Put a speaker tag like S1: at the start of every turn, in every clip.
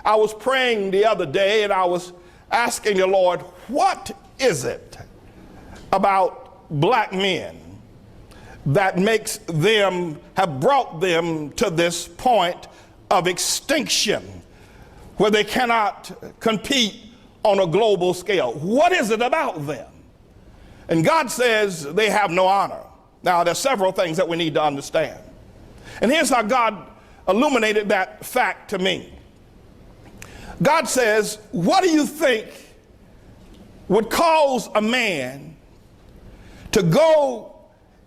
S1: I was praying the other day and I was asking the Lord, what is it about black men that makes them, have brought them to this point of extinction where they cannot compete on a global scale? What is it about them? And God says they have no honor. Now, there's several things that we need to understand. And here's how God illuminated that fact to me. God says, what do you think would cause a man to go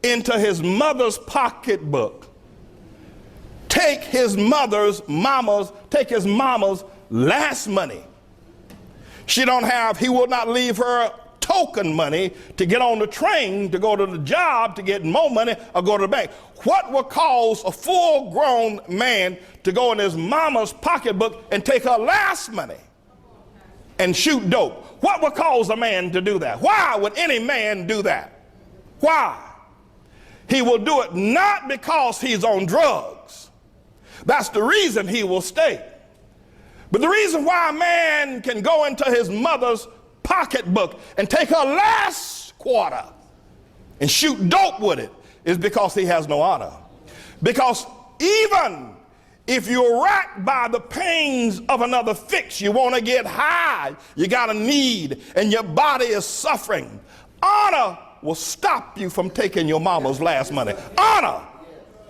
S1: into his mother's pocketbook, take his mama's last money? She don't have, he will not leave her token money to get on the train, to go to the job, to get more money, or go to the bank. What would cause a full-grown man to go in his mama's pocketbook and take her last money and shoot dope? What would cause a man to do that? Why would any man do that? Why? He will do it not because he's on drugs. That's the reason he will stay. But the reason why a man can go into his mother's pocketbook and take her last quarter and shoot dope with it is because he has no honor. Because even if you're racked by the pains of another fix, you want to get high, you got a need, and your body is suffering, honor will stop you from taking your mama's last money. Honor.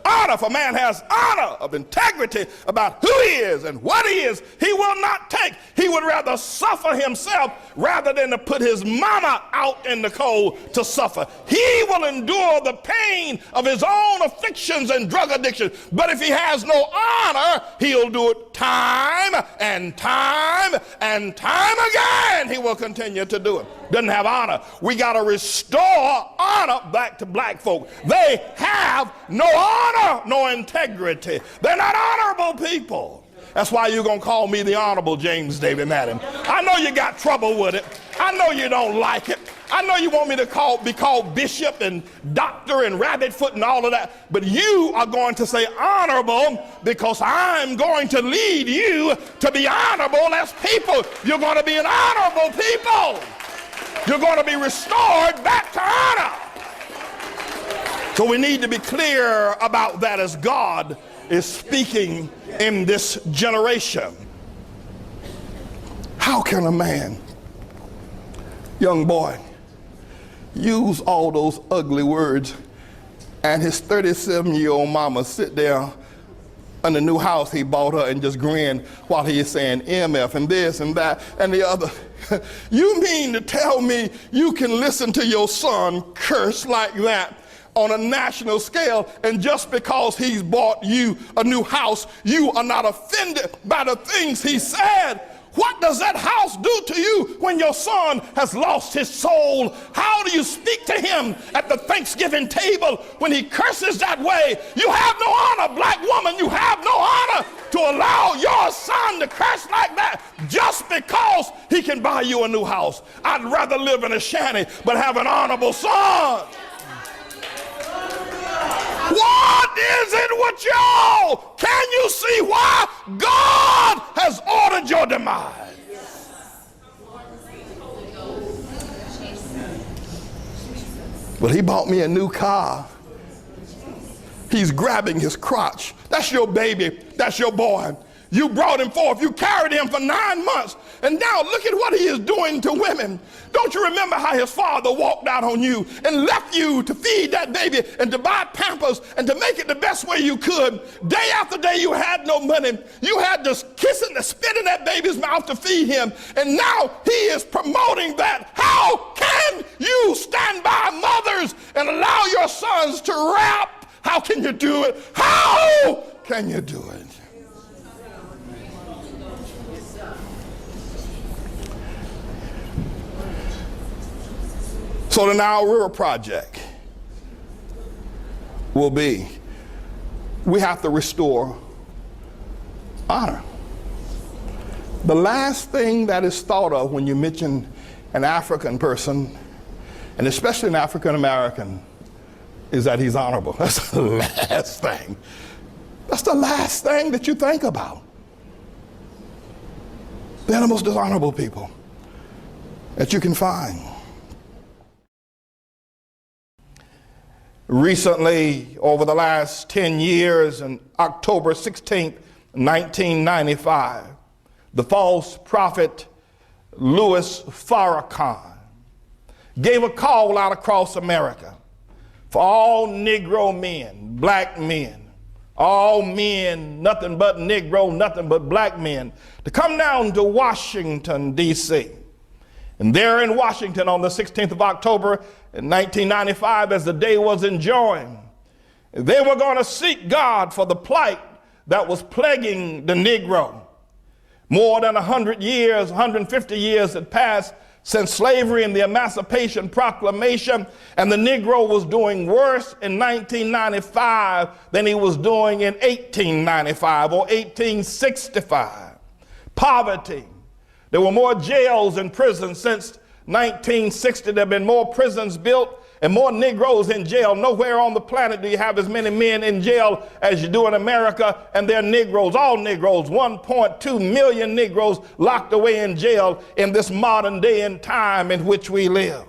S1: Honor, if a man has honor of integrity about who he is and what he is, he will not take. He would rather suffer himself rather than to put his mama out in the cold to suffer. He will endure the pain of his own afflictions and drug addiction. But if he has no honor, he'll do it time and time and time again. He will continue to do it. Doesn't have honor. We got to restore honor back to black folk. They have no honor, no integrity. They're not honorable people. That's why you're going to call me the Honorable James David Madden. I know you got trouble with it. I know you don't like it. I know you want me to be called bishop and doctor and rabbit foot and all of that. But you are going to say honorable because I'm going to lead you to be honorable as people. You're going to be an honorable people. You're going to be restored back to honor. So we need to be clear about that as God is speaking in this generation. How can a man, young boy, use all those ugly words and his 37-year-old mama sit there in the new house he bought her and just grin while he is saying MF and this and that and the other? You mean to tell me you can listen to your son curse like that on a national scale, and just because he's bought you a new house, you are not offended by the things he said? What does that house do to you when your son has lost his soul? How do you speak to him at the Thanksgiving table when he curses that way? You have no honor, black woman. You have no honor to allow your son to curse like that just because he can buy you a new house. I'd rather live in a shanty but have an honorable son. What is it with y'all? Can you see why God has ordered your demise? Well, he bought me a new car. He's grabbing his crotch. That's your baby. That's your boy. You brought him forth. You carried him for 9 months. And now look at what he is doing to women. Don't you remember how his father walked out on you and left you to feed that baby and to buy Pampers and to make it the best way you could? Day after day you had no money. You had to kiss and spit in that baby's mouth to feed him. And now he is promoting that. How can you stand by mothers and allow your sons to rap? How can you do it? How can you do it? So the Now Rural Project will be, we have to restore honor. The last thing that is thought of when you mention an African person, and especially an African American, is that he's honorable. That's the last thing. That's the last thing that you think about. They're the most dishonorable people that you can find. Recently, over the last 10 years, on October 16th, 1995, the false prophet Louis Farrakhan gave a call out across America for all Negro men, black men, all men, nothing but Negro, nothing but black men, to come down to Washington, D.C. And there in Washington on the 16th of October in 1995, as the day was enjoying, they were going to seek God for the plight that was plaguing the Negro. More than 100 years, 150 years had passed since slavery and the Emancipation Proclamation, and the Negro was doing worse in 1995 than he was doing in 1895 or 1865. Poverty. There were more jails and prisons since 1960. There have been more prisons built and more Negroes in jail. Nowhere on the planet do you have as many men in jail as you do in America, and they're Negroes, all Negroes, 1.2 million Negroes locked away in jail in this modern day and time in which we live.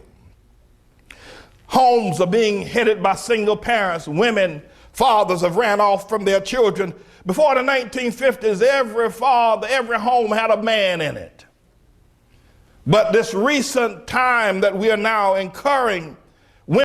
S1: Homes are being headed by single parents. Women, fathers have ran off from their children. Before the 1950s, every father, every home had a man in it. But this recent time that we are now incurring